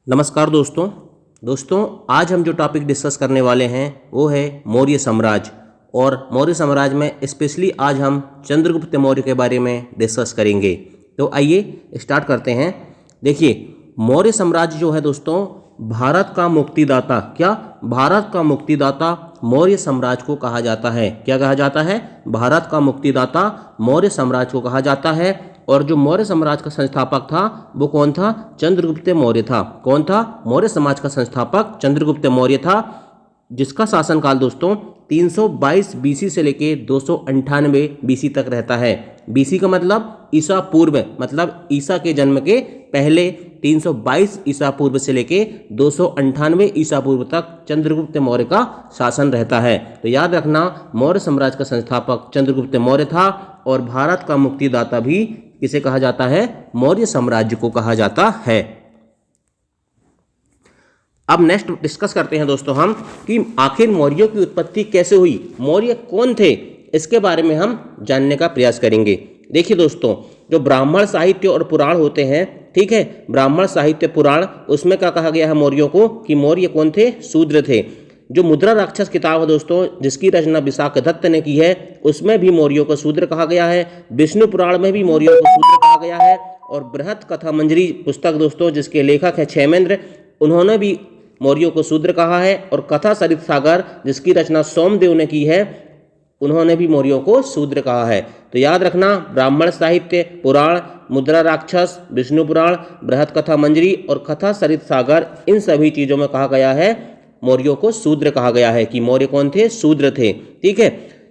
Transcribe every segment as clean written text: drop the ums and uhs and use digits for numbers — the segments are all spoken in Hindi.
नमस्कार दोस्तों आज हम जो टॉपिक डिस्कस करने वाले हैं वो है मौर्य साम्राज्य। और मौर्य साम्राज्य में स्पेशली आज हम चंद्रगुप्त मौर्य के बारे में डिस्कस करेंगे। तो आइए स्टार्ट करते हैं। देखिए, मौर्य साम्राज्य जो है दोस्तों, भारत का मुक्तिदाता, क्या भारत का मुक्तिदाता मौर्य साम्राज्य को कहा जाता है। क्या कहा जाता है? भारत का मुक्तिदाता मौर्य साम्राज्य को कहा जाता है। और जो मौर्य साम्राज्य का संस्थापक था वो कौन था? चंद्रगुप्त मौर्य था। कौन था? मौर्य समाज का संस्थापक चंद्रगुप्त मौर्य था, जिसका शासनकाल दोस्तों 322 बीसी से लेके 298 बीसी तक रहता है। बीसी का मतलब ईसा पूर्व, मतलब ईसा के जन्म के पहले 322 ईसा पूर्व से लेके 298 ईसा पूर्व तक चंद्रगुप्त मौर्य का शासन रहता है। तो याद रखना, मौर्य साम्राज्य का संस्थापक चंद्रगुप्त मौर्य था और भारत का मुक्तिदाता भी किसे कहा जाता है? मौर्य साम्राज्य को कहा जाता है। अब नेक्स्ट डिस्कस करते हैं दोस्तों हम कि आखिर मौर्यों की उत्पत्ति कैसे हुई, मौर्य कौन थे, इसके बारे में हम जानने का प्रयास करेंगे। देखिए दोस्तों, जो ब्राह्मण साहित्य और पुराण होते हैं, ठीक है, ब्राह्मण साहित्य पुराण, उसमें क्या कहा गया है मौर्यों को कि मौर्य कौन थे? शूद्र थे। जो मुद्रा राक्षस किताब है दोस्तों, जिसकी रचना विशाखदत्त ने की है, उसमें भी मौर्यों को शूद्र कहा गया है। विष्णु पुराण में भी मौर्यों को शूद्र कहा गया है। और बृहत कथा मंजरी पुस्तक दोस्तों, जिसके लेखक है क्षेमेंद्र, उन्होंने भी मौर्यों को शूद्र कहा है। और कथा सरित सागर, जिसकी रचना सोमदेव ने की है, उन्होंने भी मौर्यों को शूद्र कहा है। तो याद रखना, ब्राह्मण साहित्य पुराण, मुद्रा राक्षस, विष्णु पुराण, बृहत कथा मंजरी और कथा सरित सागर, इन सभी चीजों में कहा गया है मौर्यों को शूद्र कहा गया है कि मौर्य कौन थे? शूद्र थे। ठीक है,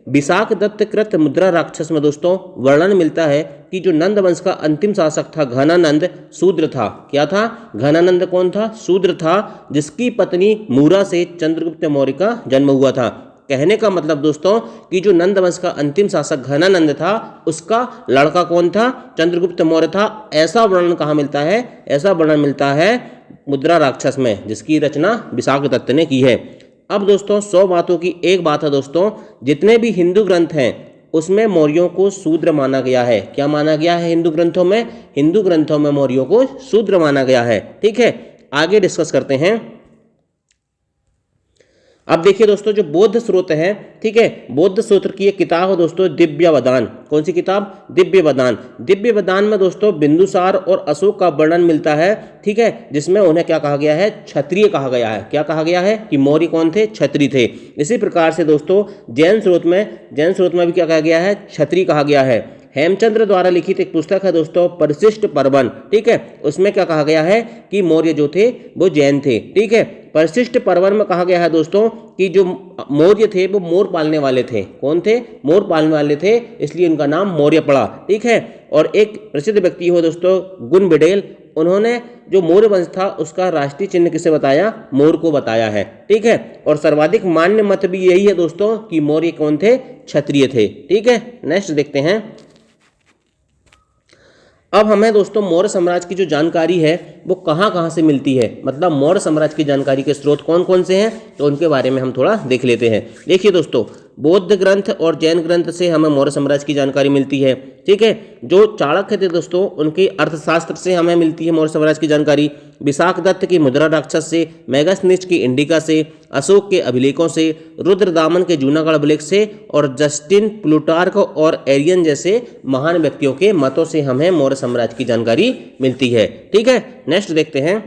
विशाखदत्त कृत मुद्रा राक्षस में दोस्तों वर्णन मिलता है कि जो नंद वंश का अंतिम शासक था घनानंद, शूद्र था। क्या था? घनानंद कौन था? शूद्र था, जिसकी पत्नी मूरा से चंद्रगुप्त मौर्य का जन्म हुआ था। कहने का मतलब दोस्तों कि जो नंद वंश का अंतिम शासक घनानंद था, उसका लड़का कौन था? चंद्रगुप्त मौर्य था। ऐसा वर्णन कहाँ मिलता है? ऐसा वर्णन मिलता है मुद्रा राक्षस में, जिसकी रचना विशाखदत्त ने की है। अब दोस्तों 100 बातों की एक बात है दोस्तों, जितने भी हिंदू ग्रंथ हैं उसमें मौर्यों को शूद्र माना गया है। क्या माना गया है हिंदू ग्रंथों में? हिंदू ग्रंथों में मौर्यों को शूद्र माना गया है। ठीक है, आगे डिस्कस करते हैं। अब देखिए दोस्तों, जो बौद्ध स्रोत है, ठीक है, बौद्ध स्रोत की एक किताब है दोस्तों, दिव्यवदान। कौन सी किताब? दिव्यवदान। दिव्यवदान में दोस्तों बिंदुसार और अशोक का वर्णन मिलता है, ठीक है, जिसमें उन्हें क्या कहा गया है? क्षत्रिय कहा गया है। क्या कहा गया है? कि मौर्य कौन थे? क्षत्रिय थे। इसी प्रकार से दोस्तों जैन स्रोत में भी क्या कहा गया है? क्षत्रिय कहा गया है। हेमचंद्र द्वारा लिखित एक पुस्तक है दोस्तों, परिशिष्ट पर्वन, ठीक है, उसमें क्या कहा गया है? कि मौर्य जो थे वो जैन थे। ठीक है, परिशिष्ट पर्वन में कहा गया है दोस्तों कि जो मौर्य थे वो मोर पालने वाले थे। कौन थे? मोर पालने वाले थे, इसलिए उनका नाम मौर्य पड़ा। ठीक है, और एक प्रसिद्ध व्यक्ति हो दोस्तों गुणबिडेल, उन्होंने जो मौर्य वंश था उसका राष्ट्रीय चिन्ह किसे बताया? मोर को बताया है। ठीक है, और सर्वाधिक मान्य मत भी यही है दोस्तों कि मौर्य कौन थे? क्षत्रिय थे। ठीक है, नेक्स्ट देखते हैं। अब हमें दोस्तों मौर्य साम्राज्य की जो जानकारी है वो कहाँ से मिलती है, मतलब मौर्य साम्राज्य की जानकारी के स्रोत कौन कौन से हैं, तो उनके बारे में हम थोड़ा देख लेते हैं। देखिए दोस्तों, बौद्ध ग्रंथ और जैन ग्रंथ से हमें मौर्य साम्राज्य की जानकारी मिलती है। ठीक है, जो चाणक्य थे दोस्तों, उनके अर्थशास्त्र से हमें मिलती है मौर्य साम्राज्य की जानकारी। विशाखदत्त की मुद्रा राक्षस से, मेगास्थनीज की इंडिका से, अशोक के अभिलेखों से, रुद्रदामन के जूनागढ़ अभिलेख से और जस्टिन प्लूटार्क और एरियन जैसे महान व्यक्तियों के मतों से हमें मौर्य साम्राज्य की जानकारी मिलती है। ठीक है, नेक्स्ट देखते हैं।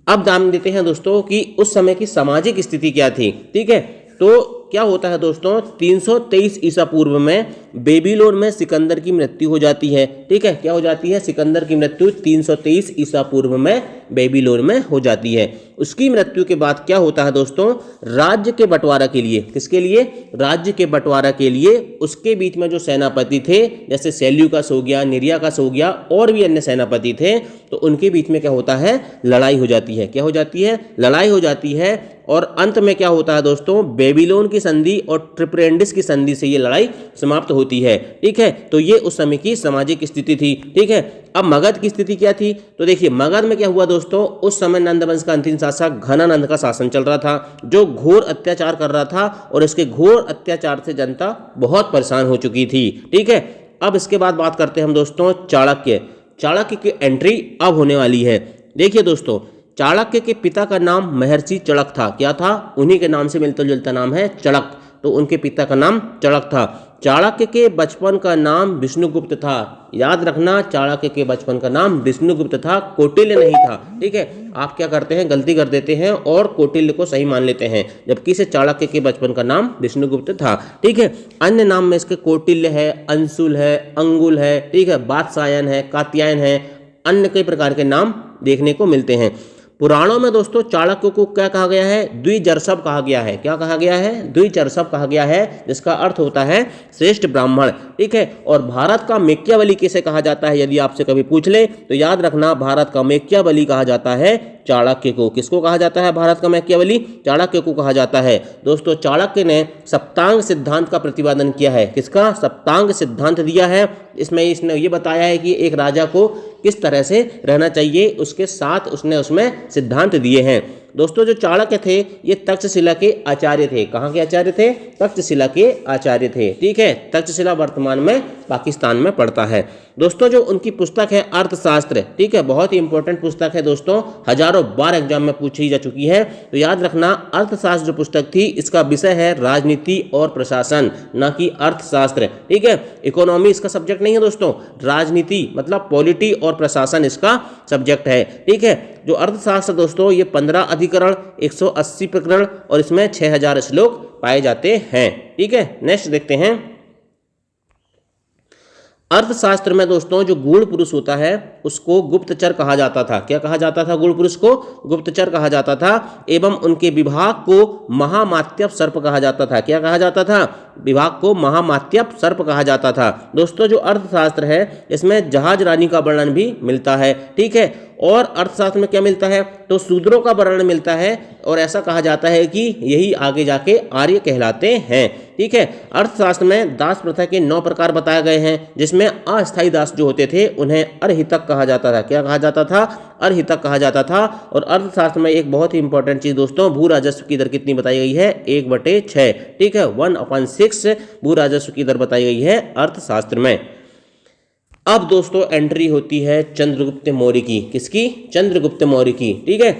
अब जान लेते हैं दोस्तों कि उस समय की सामाजिक स्थिति क्या थी। ठीक है, तो क्या होता है दोस्तों, 323 ईसा पूर्व में बेबीलोन में सिकंदर की मृत्यु हो जाती है। ठीक है, क्या हो जाती है? सिकंदर की मृत्यु 323 ईसा पूर्व में बेबीलोन में हो जाती है। उसकी मृत्यु के बाद क्या होता है दोस्तों? राज्य के बंटवारा के लिए, किसके लिए? राज्य के बंटवारा के लिए उसके बीच में जो सेनापति थे, जैसे सेल्यूकस हो गया, निरियाकस हो गया, और भी अन्य सेनापति थे, तो उनके बीच में क्या होता है? लड़ाई हो जाती है। क्या हो जाती है? लड़ाई हो जाती है। और अंत में क्या होता है दोस्तों? बेबीलोन की संधि और ट्रिपरेंडिस की संधि से ये लड़ाई समाप्त होती है। ठीक है, तो ये उस समय की सामाजिक स्थिति थी। ठीक है, अब मगध की स्थिति क्या थी? तो देखिए, मगध में क्या हुआ दोस्तों, उस समय नंद वंश का अंतिम शासक घनानंद का शासन चल रहा था, जो घोर अत्याचार कर रहा था, और इसके घोर अत्याचार से जनता बहुत परेशान हो चुकी थी। ठीक है, अब इसके बाद बात करते हैं हम दोस्तों चाणक्य की एंट्री अब होने वाली है। देखिए दोस्तों, चाणक्य के पिता का नाम महर्षि चणक था। क्या था? उन्हीं के नाम से मिलता जुलता नाम है चणक, तो उनके पिता का नाम चणक था। चाणक्य के बचपन का नाम विष्णुगुप्त था। याद रखना, चाणक्य के बचपन का नाम विष्णुगुप्त था, कौटिल्य नहीं था। ठीक है, आप क्या करते हैं, गलती कर देते हैं और कौटिल्य को सही मान लेते हैं, जबकि इसे चाणक्य के बचपन का नाम विष्णुगुप्त था। ठीक है, अन्य नाम में इसके कौटिल्य है, अंशुल है, अंगुल है, ठीक है, वात्सायन है, कात्यायन है, अन्य कई प्रकार के नाम देखने को मिलते हैं। पुराणों में दोस्तों चाणक्य को क्या कहा गया है? द्विजर्षभ कहा गया है। क्या कहा गया है? द्विजर्षभ कहा गया है, जिसका अर्थ होता है श्रेष्ठ ब्राह्मण। ठीक है, और भारत का मेकियावली किसे कहा जाता है? यदि आपसे कभी पूछ ले तो याद रखना, भारत का मेकियावली कहा जाता है चाणक्य को। किसको कहा जाता है भारत का मेकियावली? चाणक्य को कहा जाता है। दोस्तों, चाणक्य ने सप्तांग सिद्धांत का प्रतिपादन किया है। किसका? सप्तांग सिद्धांत दिया है। इसमें इसने ये बताया है कि एक राजा को किस तरह से रहना चाहिए, उसके साथ उसने उसमें सिद्धांत दिए हैं। दोस्तों, जो चाणक्य थे ये तक्षशिला के आचार्य थे। कहाँ के आचार्य थे? तक्षशिला के आचार्य थे। ठीक है, तक्षशिला वर्तमान में पाकिस्तान में पड़ता है। दोस्तों, जो उनकी पुस्तक है अर्थशास्त्र, ठीक है, बहुत ही इंपॉर्टेंट पुस्तक है दोस्तों, हजारों बार एग्जाम में पूछी जा चुकी है। तो याद रखना, अर्थशास्त्र जो पुस्तक थी इसका विषय है राजनीति और प्रशासन, ना कि अर्थशास्त्र। ठीक है, इकोनॉमी इसका सब्जेक्ट नहीं है दोस्तों, राजनीति मतलब पॉलिटी और प्रशासन इसका सब्जेक्ट है। ठीक है, जो अर्थशास्त्र दोस्तों ये 15 अधिकरण, 180 प्रकरण और इसमें 6000 श्लोक पाए जाते हैं। ठीक है, नेक्स्ट देखते हैं। अर्थशास्त्र में दोस्तों जो गूढ़ पुरुष होता है उसको गुप्तचर कहा जाता था। क्या कहा जाता था? गूढ़ पुरुष को गुप्तचर कहा जाता था। एवं उनके विभाग को महामात्यप सर्प कहा जाता था। क्या कहा जाता था? विभाग को महामात्यप सर्प कहा जाता था। दोस्तों, जो अर्थशास्त्र है इसमें जहाज रानी का वर्णन भी मिलता है। ठीक है, और अर्थशास्त्र में क्या मिलता है? तो शूद्रों का वर्णन मिलता है, और ऐसा कहा जाता है कि यही आगे जाके आर्य कहलाते हैं। ठीक है, अर्थशास्त्र में दास प्रथा के 9 प्रकार बताए गए हैं, जिसमें अस्थायी दास जो होते थे उन्हें अरहितक कहा जाता था। क्या कहा जाता था? अरहितक कहा जाता था। और अर्थशास्त्र में एक बहुत ही इंपॉर्टेंट चीज दोस्तों, भू राजस्व की दर कितनी बताई गई है? 1/6। ठीक है, 1/6 भू राजस्व की दर बताई गई है अर्थशास्त्र में। अब दोस्तों एंट्री होती है चंद्रगुप्त मौर्य की। किसकी? चंद्रगुप्त मौर्य की। ठीक है,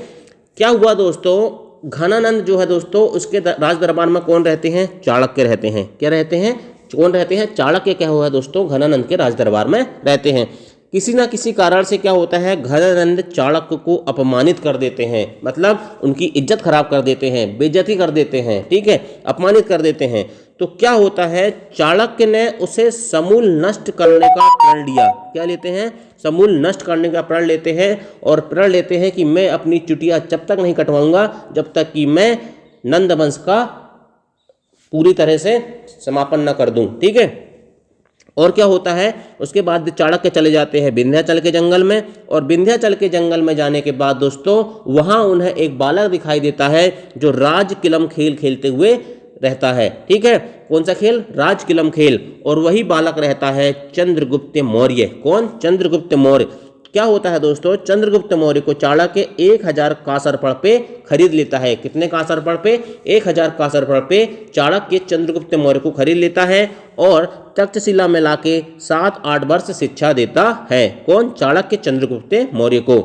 क्या हुआ दोस्तों, घनानंद जो है दोस्तों उसके राज दरबार में कौन रहते हैं? चाणक्य रहते हैं। क्या रहते हैं? कौन रहते हैं? चाणक्य क्या हुआ है दोस्तों, घनानंद के राज दरबार में रहते हैं। किसी ना किसी कारण से क्या होता है, घनानंद चाणक्य को अपमानित कर देते हैं, मतलब उनकी इज्जत खराब कर देते हैं, बेइज्जती कर देते हैं। ठीक है, अपमानित कर देते हैं। तो क्या होता है, चाणक्य ने उसे समूल नष्ट करने का प्रण लिया। क्या लेते हैं? समूल नष्ट करने का प्रण लेते हैं, और प्रण लेते हैं कि मैं अपनी चुटिया जब तक नहीं कटवाऊंगा जब तक कि मैं नंद वंश का पूरी तरह से समापन न कर दूं। ठीक है, और क्या होता है, उसके बाद चाणक्य चले जाते हैं विंध्याचल के जंगल में, और विंध्याचल के जंगल में जाने के बाद दोस्तों वहां उन्हें एक बालक दिखाई देता है जो राजकिलम खेल खेलते हुए रहता है। ठीक है, कौन सा खेल? राजकिलम खेल। और वही बालक रहता है चंद्रगुप्त मौर्य। कौन? चंद्रगुप्त मौर्य। क्या होता है दोस्तों, चंद्रगुप्त मौर्य को चाणक्य 1000 कांसरफड़ पे खरीद लेता है। कितने कांसरफड़ पे? 1000 कांसरफड़ पे चाणक्य चंद्रगुप्त मौर्य को खरीद लेता है और तक्षशिला में लाके 7-8 वर्ष शिक्षा देता है। कौन? चाणक्य चंद्रगुप्त मौर्य को।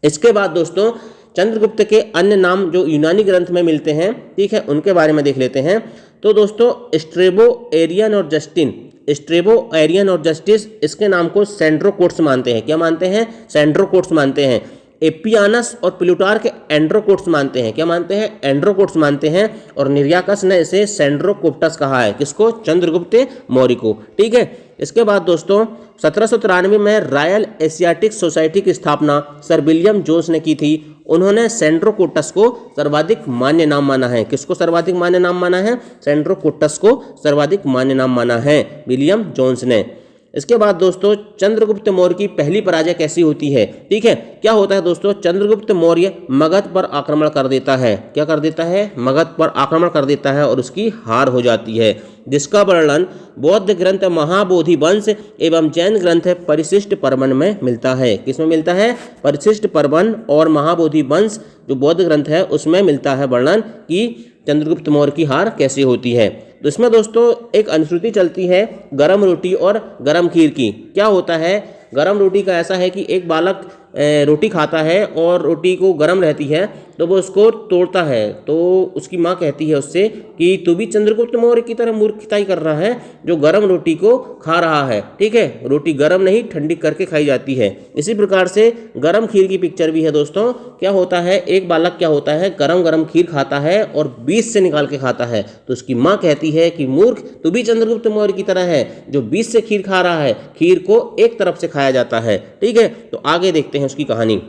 इसके बाद दोस्तों चंद्रगुप्त के अन्य नाम जो यूनानी ग्रंथ में मिलते हैं, ठीक है, उनके बारे में देख लेते हैं। तो दोस्तों स्ट्रेबो, एरियन और जस्टिन, स्ट्रेबो, एरियन और जस्टिस इसके नाम को सेंड्रोकोट्स मानते हैं। क्या मानते हैं? सेंड्रोकोट्स मानते हैं। एपियानस और प्लूटार्क एंड्रोकोट्स मानते हैं। क्या मानते हैं? एंड्रोकोट्स मानते हैं। और निर्याकस ने इसे सेंड्रोकोप्टस कहा है। किसको? चंद्रगुप्त मौर्य को। ठीक है, इसके बाद दोस्तों 1793 में रॉयल एशियाटिक सोसाइटी की स्थापना सर विलियम जोन्स ने की थी। उन्होंने सेंड्रोकोटस को सर्वाधिक मान्य नाम माना है। किसको सर्वाधिक मान्य नाम माना है? सेंड्रोकोटस को सर्वाधिक मान्य नाम माना है विलियम जोन्स ने। इसके बाद दोस्तों चंद्रगुप्त मौर्य की पहली पराजय कैसी होती है? ठीक है, क्या होता है दोस्तों, चंद्रगुप्त मौर्य मगध पर आक्रमण कर देता है। क्या कर देता है? मगध पर आक्रमण कर देता है और उसकी हार हो जाती है, जिसका वर्णन बौद्ध ग्रंथ महाबोधि वंश एवं जैन ग्रंथ परिशिष्ट पर्वन में मिलता है। किसमें मिलता है? परिशिष्ट पर्वन और महाबोधि वंश जो बौद्ध ग्रंथ है उसमें मिलता है वर्णन कि चंद्रगुप्त मौर्य की हार कैसे होती है। तो इसमें दोस्तों एक अनुश्रुति चलती है गरम रोटी और गरम खीर की। क्या होता है, गरम रोटी का ऐसा है कि एक बालक रोटी खाता है और रोटी को गर्म रहती है तो वो उसको तोड़ता है, तो उसकी माँ कहती है उससे कि तू भी चंद्रगुप्त मौर्य की तरह मूर्खताई कर रहा है जो गर्म रोटी को खा रहा है। ठीक है, रोटी गर्म नहीं ठंडी करके खाई जाती है। इसी प्रकार से गर्म खीर की पिक्चर भी है दोस्तों। क्या होता है, एक बालक क्या होता है, गरम गरम खीर खाता है और बीच से निकाल के खाता है, तो उसकी माँ कहती है कि मूर्ख, तू भी चंद्रगुप्त मौर्य की तरह है जो बीच से खीर खा रहा है, खीर को एक तरफ से खाया जाता है। ठीक है, तो आगे देखते हैं उसकी कहानी।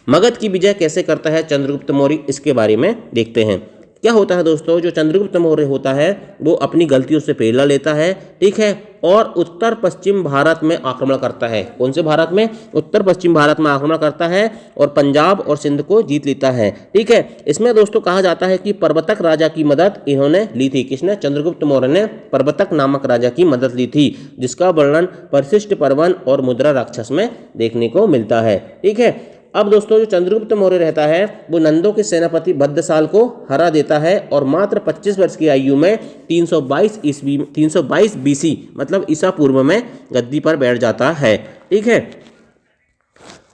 मगध की विजय कैसे करता है चंद्रगुप्त मौर्य, इसके बारे में देखते हैं। क्या होता है दोस्तों, जो चंद्रगुप्त मौर्य होता है वो अपनी गलतियों से प्रेरणा लेता है। ठीक है, और उत्तर पश्चिम भारत में आक्रमण करता है। कौन से भारत में? उत्तर पश्चिम भारत में आक्रमण करता है और पंजाब और सिंध को जीत लेता है। ठीक है, इसमें दोस्तों कहा जाता है कि परबतक राजा की मदद इन्होंने ली थी। किसने? चंद्रगुप्त मौर्य ने परबतक नामक राजा की मदद ली थी, जिसका वर्णन परिशिष्ट पर्वन और मुद्रा राक्षस में देखने को मिलता है। ठीक है, अब दोस्तों जो चंद्रगुप्त मौर्य रहता है वो नंदों के सेनापति भद्रसाल को हरा देता है और मात्र 25 वर्ष की आयु में 322 BC मतलब ईसा पूर्व में गद्दी पर बैठ जाता है। ठीक है,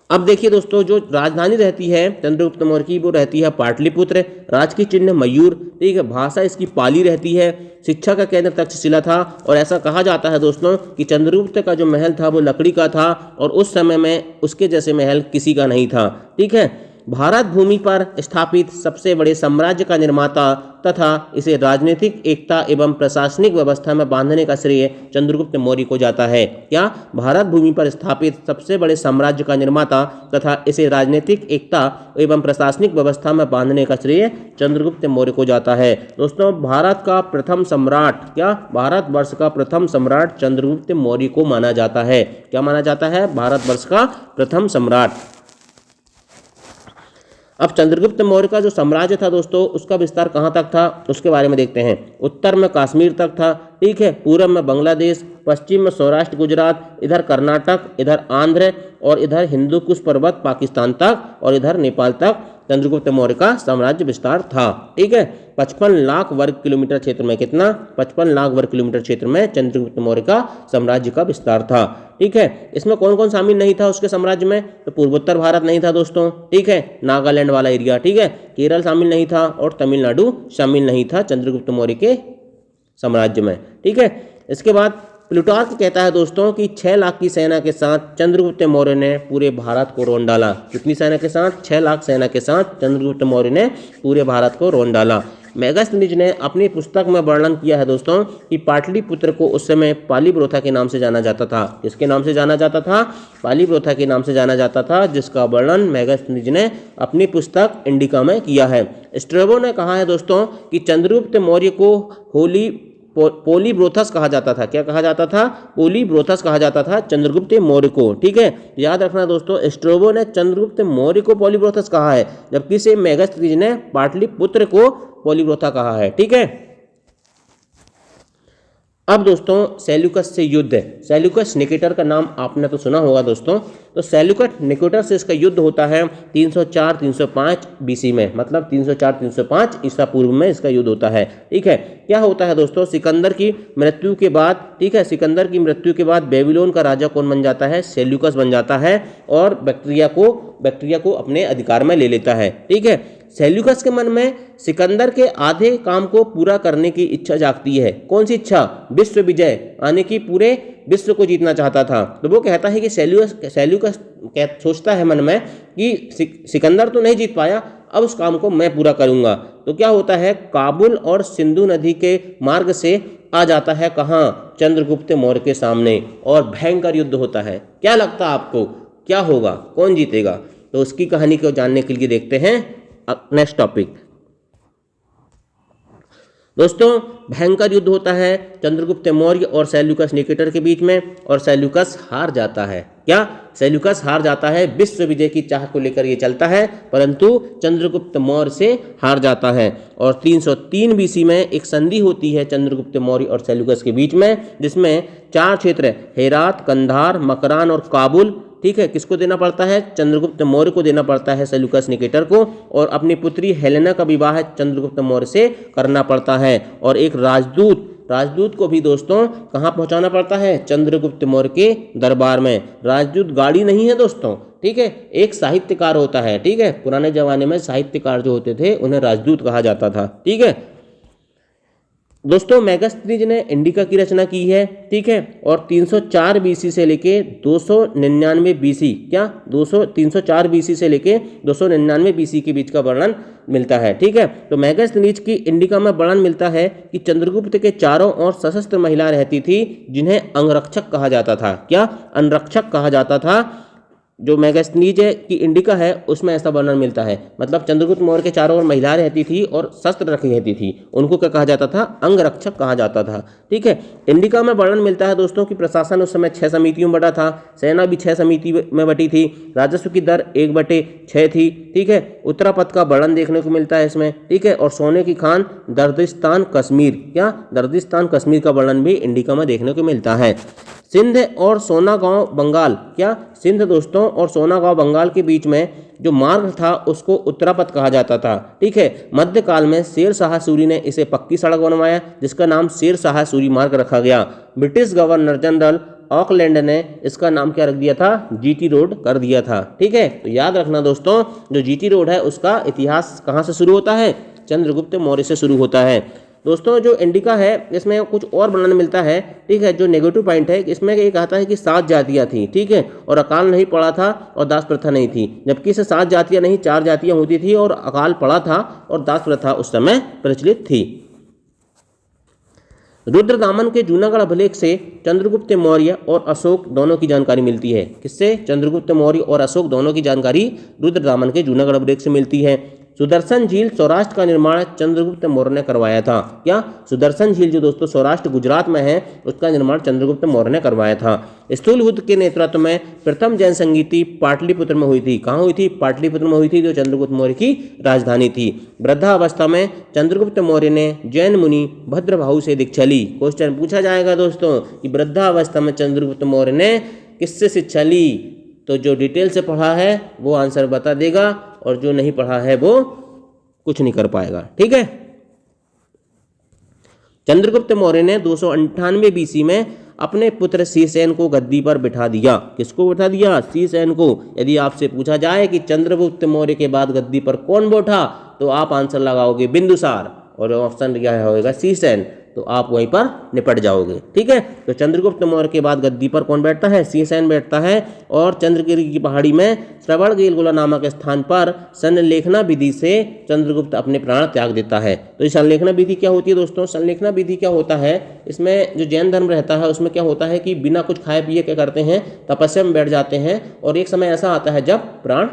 अब देखिए दोस्तों, जो राजधानी रहती है चंद्रगुप्त मौर्य की वो रहती है पाटलिपुत्र। राज की चिन्ह मयूर। ठीक है, भाषा इसकी पाली रहती है। शिक्षा का केंद्र तक्षशिला था और ऐसा कहा जाता है दोस्तों कि चंद्रगुप्त का जो महल था वो लकड़ी का था और उस समय में उसके जैसे महल किसी का नहीं था। ठीक है, भारत भूमि पर स्थापित सबसे बड़े साम्राज्य का निर्माता तथा इसे राजनीतिक एकता एवं प्रशासनिक व्यवस्था में बांधने का श्रेय चंद्रगुप्त मौर्य को जाता है। क्या? भारत भूमि पर स्थापित सबसे बड़े साम्राज्य का निर्माता तथा इसे राजनीतिक एकता एवं प्रशासनिक व्यवस्था में बांधने का श्रेय चंद्रगुप्त मौर्य को जाता है। दोस्तों, भारत का प्रथम सम्राट, क्या भारतवर्ष का प्रथम सम्राट चंद्रगुप्त मौर्य को माना जाता है। क्या माना जाता है? भारतवर्ष का प्रथम सम्राट। अब चंद्रगुप्त मौर्य का जो साम्राज्य था दोस्तों उसका विस्तार कहाँ तक था उसके बारे में देखते हैं। उत्तर में कश्मीर तक था। ठीक है, पूर्व में बांग्लादेश, पश्चिम में सौराष्ट्र गुजरात, इधर कर्नाटक, इधर आंध्र और इधर हिंदू कुश पर्वत पाकिस्तान तक और इधर नेपाल तक चंद्रगुप्त मौर्य का साम्राज्य विस्तार था। ठीक है, 55 लाख वर्ग किलोमीटर क्षेत्र में कितना? 55 लाख वर्ग किलोमीटर क्षेत्र में चंद्रगुप्त मौर्य का साम्राज्य का विस्तार था। ठीक है, इसमें कौन कौन शामिल नहीं था उसके साम्राज्य में? तो पूर्वोत्तर भारत नहीं था दोस्तों। ठीक है, नागालैंड वाला एरिया। ठीक है, केरल शामिल नहीं था और तमिलनाडु शामिल नहीं था चंद्रगुप्त मौर्य के साम्राज्य में। ठीक है, इसके बाद प्लूटार्क कहता है दोस्तों कि 6 लाख की सेना के साथ चंद्रगुप्त मौर्य ने पूरे भारत को रोन डाला। कितनी सेना के साथ? 6 लाख सेना के साथ चंद्रगुप्त मौर्य ने पूरे भारत को रोन डाला। मेगास्थनीज ने अपनी पुस्तक में वर्णन किया है दोस्तों कि पाटलिपुत्र को उस समय पालीप्रोथा के नाम से जाना जाता था। किसके नाम से जाना जाता था? पालीप्रोथा के नाम से जाना जाता था, जिसका वर्णन मेगास्थनीज ने अपनी पुस्तक इंडिका में किया है। स्ट्रेबो ने कहा है दोस्तों कि चंद्रगुप्त मौर्य को पोलीब्रोथस कहा जाता था। क्या कहा जाता था? पोलीब्रोथस कहा जाता था चंद्रगुप्त मौर्य को। ठीक है, याद रखना दोस्तों, स्ट्रेबो ने चंद्रगुप्त मौर्य को पोलीब्रोथस कहा है, जबकि से मेगास्थनीज ने पाटलिपुत्र को पोलीब्रोथा कहा है। ठीक है, अब दोस्तों सेल्यूकस से युद्ध। सेल्यूकस निकेटर का नाम आपने तो सुना होगा दोस्तों। तो सेल्यूकस निकेटर से इसका युद्ध होता है 304-305 BC में, मतलब 304-305 ईसा पूर्व में इसका युद्ध होता है। ठीक है, क्या होता है दोस्तों, सिकंदर की मृत्यु के बाद, ठीक है, सिकंदर की मृत्यु के बाद बेबीलोन का राजा कौन बन जाता है? सेल्यूकस बन जाता है और बैक्ट्रिया को अपने अधिकार में ले लेता है। ठीक है, सेल्यूकस के मन में सिकंदर के आधे काम को पूरा करने की इच्छा जागती है। कौन सी इच्छा? विश्व विजय, यानी कि पूरे विश्व को जीतना चाहता था। तो वो कहता है कि सेल्यूकस सोचता है मन में कि सिकंदर तो नहीं जीत पाया, अब उस काम को मैं पूरा करूंगा। तो क्या होता है, काबुल और सिंधु नदी के मार्ग से आ जाता है कहाँ? चंद्रगुप्त मौर्य के सामने और भयंकर युद्ध होता है। क्या लगता है आपको क्या होगा, कौन जीतेगा? तो उसकी कहानी को जानने के लिए देखते हैं नेक्स्ट टॉपिक। दोस्तों, भयंकर युद्ध होता है चंद्रगुप्त मौर्य और सेल्यूकस निकेटर के बीच में और सेल्यूकस हार जाता है। क्या? सेल्यूकस हार जाता है। विश्व विजय की चाह को लेकर ये चलता है, परंतु चंद्रगुप्त मौर्य से हार जाता है और 303 BC में एक संधि होती है चंद्रगुप्त मौर्य और सेल्यूकस के बीच में, जिसमें 4 क्षेत्र हेरात, कंधार, मकरान और काबुल, ठीक है, किसको देना पड़ता है? चंद्रगुप्त मौर्य को देना पड़ता है, सेल्यूकस निकेटर को, और अपनी पुत्री हेलेना का विवाह चंद्रगुप्त मौर्य से करना पड़ता है और एक राजदूत राजदूत को भी दोस्तों कहाँ पहुंचाना पड़ता है? चंद्रगुप्त मौर्य के दरबार में। राजदूत गाड़ी नहीं है दोस्तों, ठीक है, एक साहित्यकार होता है, ठीक है। पुराने जमाने में साहित्यकार जो होते थे उन्हें राजदूत कहा जाता था, ठीक है। दोस्तों मेगास्थनीज ने इंडिका की रचना की है, ठीक है, और 304 बीसी से लेके 299 बीसी, क्या 304 बीसी से लेके 299 बीसी के बीच का वर्णन मिलता है, ठीक है। तो मेगास्थनीज की इंडिका में वर्णन मिलता है कि चंद्रगुप्त के चारों ओर सशस्त्र महिलाएं रहती थी जिन्हें अंगरक्षक कहा जाता था। क्या? अंगरक्षक कहा जाता था। जो मेगास्थनीज की इंडिका है उसमें ऐसा वर्णन मिलता है, मतलब चंद्रगुप्त मौर्य के चारों ओर महिलाएं रहती थी और शस्त्र रखी रहती थी, उनको क्या कहा जाता था? अंगरक्षक कहा जाता था, ठीक है। इंडिका में वर्णन मिलता है दोस्तों कि प्रशासन उस समय 6 समितियों में बटा था, सेना भी 6 समिति में बटी थी, राजस्व की दर 1/6 थी, ठीक है। उत्तरापथ का वर्णन देखने को मिलता है इसमें, ठीक है, और सोने की खान दर्दिस्तान कश्मीर, क्या दर्दिस्तान कश्मीर का वर्णन भी इंडिका में देखने को मिलता है। सिंध और सोनागांव बंगाल, क्या सिंध दोस्तों और सोनागांव बंगाल के बीच में जो मार्ग था उसको उत्तरापथ कहा जाता था, ठीक है। मध्यकाल में शेर शाह सूरी ने इसे पक्की सड़क बनवाया जिसका नाम शेर शाह सूरी मार्ग रखा गया। ब्रिटिश गवर्नर जनरल ऑकलैंड ने इसका नाम क्या रख दिया था? जीटी रोड कर दिया था, ठीक है। तो याद रखना दोस्तों, जो जीटी रोड है उसका इतिहास कहाँ से शुरू होता है? चंद्रगुप्त मौर्य से शुरू होता है। दोस्तों जो इंडिका है इसमें कुछ और वर्णन मिलता है, ठीक है। जो नेगेटिव पॉइंट है इसमें ये कहता है कि 7 जातियां थी, ठीक है, और अकाल नहीं पड़ा था और दास प्रथा नहीं थी, जबकि इसे 7 जातियां नहीं 4 जातियां होती थी और अकाल पड़ा था और दास प्रथा उस समय प्रचलित थी। रुद्रदामन के जूनागढ़ अभिलेख से चंद्रगुप्त मौर्य और अशोक दोनों की जानकारी मिलती है। किससे? चंद्रगुप्त मौर्य और अशोक दोनों की जानकारी रुद्रदामन के जूनागढ़ अभिलेख से मिलती है। सुदर्शन झील सौराष्ट्र का निर्माण चंद्रगुप्त मौर्य ने करवाया था। क्या? सुदर्शन झील जो दोस्तों सौराष्ट्र गुजरात में है उसका निर्माण चंद्रगुप्त मौर्य ने करवाया था। स्थूलबुद्ध के नेतृत्व में प्रथम जैन संगीति पाटलिपुत्र में हुई थी। कहाँ हुई थी? पाटलिपुत्र में हुई थी, जो चंद्रगुप्त मौर्य की राजधानी थी। वृद्धावस्था में चंद्रगुप्त मौर्य ने जैन मुनि भद्रभाहु से दीक्षा ली। क्वेश्चन पूछा जाएगा दोस्तों कि वृद्धावस्था में चंद्रगुप्त मौर्य ने किससे शिक्षा ली? तो जो डिटेल से पढ़ा है वो आंसर बता देगा और जो नहीं पढ़ा है वो कुछ नहीं कर पाएगा, ठीक है। चंद्रगुप्त मौर्य ने 298 बीसी में अपने पुत्र शीर्षसेन को गद्दी पर बिठा दिया। किसको बिठा दिया? शीर्षसेन को। यदि आपसे पूछा जाए कि चंद्रगुप्त मौर्य के बाद गद्दी पर कौन बैठा तो आप आंसर लगाओगे बिंदुसार और ऑप्शन क्या होगा? शीर्षसेन। तो आप वहीं पर निपट जाओगे, ठीक है। तो चंद्रगुप्त मौर्य के बाद गद्दी पर कौन बैठता है? शीर्षसेन बैठता है। और चंद्रगिरी की पहाड़ी में श्रवणबेलगोला नामक स्थान पर संलेखना विधि से चंद्रगुप्त अपने प्राण त्याग देता है। तो ये संलेखना विधि क्या होती है दोस्तों? संलेखना विधि क्या होता है? इसमें जो जैन धर्म रहता है उसमें क्या होता है कि बिना कुछ खाए पिए क्या करते हैं? तपस्या में बैठ जाते हैं और एक समय ऐसा आता है जब प्राण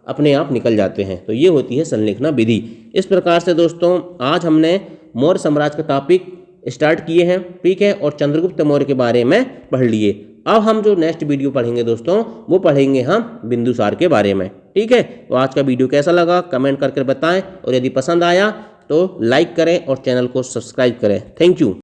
अपने आप निकल जाते हैं। तो ये होती है संलेखना विधि। इस प्रकार से दोस्तों आज हमने मौर्य साम्राज्य का टॉपिक स्टार्ट किए हैं, ठीक है, और चंद्रगुप्त मौर्य के बारे में पढ़ लिए। अब हम जो नेक्स्ट वीडियो पढ़ेंगे दोस्तों वो पढ़ेंगे हम बिंदुसार के बारे में, ठीक है। तो आज का वीडियो कैसा लगा कमेंट करके बताएं और यदि पसंद आया तो लाइक करें और चैनल को सब्सक्राइब करें। Thank you.